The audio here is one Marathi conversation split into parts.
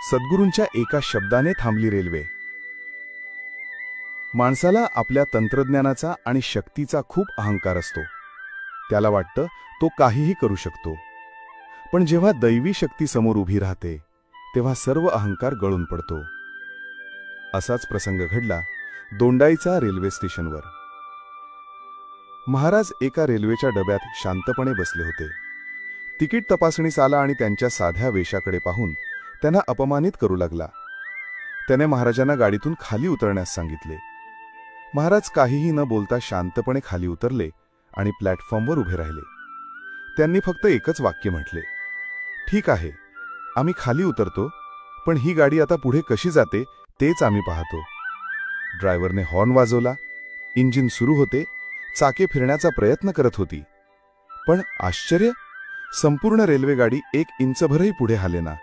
सद्गुरूंच्या एका शब्दाने थांबली रेल्वे। माणसाला आपल्या तंत्रज्ञानाचा आणि शक्तीचा खूप अहंकार असतो। त्याला वाटतं तो काहीही करू शकतो, पण जेव्हा दैवी शक्ती समोर उभी राहते तेव्हा सर्व अहंकार गळून पडतो। असाच प्रसंग घडला दोंडाईचा रेल्वे स्टेशनवर। महाराज एका रेल्वेच्या डब्यात शांतपणे बसले होते। तिकीट तपासणीस आला आणि त्यांच्या साध्या वेशाकडे पाहून त्यांना अपमानित करू लागला। त्याने महाराजांना गाडीतून खाली उतरण्यास सांगितले। महाराज काहीही न बोलता शांतपणे खाली उतरले आणि प्लॅटफॉर्मवर उभे राहिले। त्यांनी फक्त एकच वाक्य म्हटले, ठीक आहे, आम्ही खाली उतरतो, पण ही गाडी आता पुढे कशी जाते तेच आम्ही पाहतो। ड्रायव्हरने हॉर्न वाजवला, इंजिन सुरू होते, चाके फिरण्याचा प्रयत्न करत होती, पण आश्चर्य, संपूर्ण रेल्वेगाडी एक इंचभरही पुढे हलेना।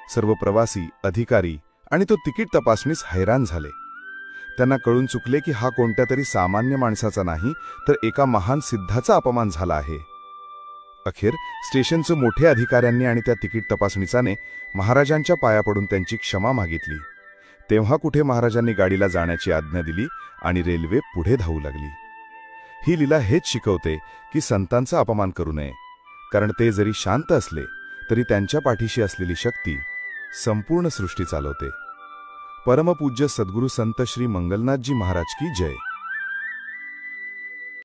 सर्व प्रवासी, अधिकारी आणि तो तिकीट तपासणीस हैराण झाले। त्यांना कळून चुकले की हा कोणत्या तरी सामान्य माणसाचा नाही, तर एका महान सिद्धाचा अपमान झाला आहे। अखेर स्टेशनचे मोठे अधिकाऱ्यांनी आणि त्या तिकीट तपासणीचाने महाराजांच्या पाया पडून त्यांची क्षमा मागितली। तेव्हा कुठे महाराजांनी गाडीला जाण्याची आज्ञा दिली आणि रेल्वे पुढे धावू लागली। ही लीला हेच शिकवते की संतांचा अपमान करू नये, कारण ते जरी शांत असले तरी त्यांच्या पाठीशी असलेली शक्ती संपूर्ण सृष्टी चालवते। परमपूज्य सद्गुरु संत श्री मंगलनाथजी महाराज की जय।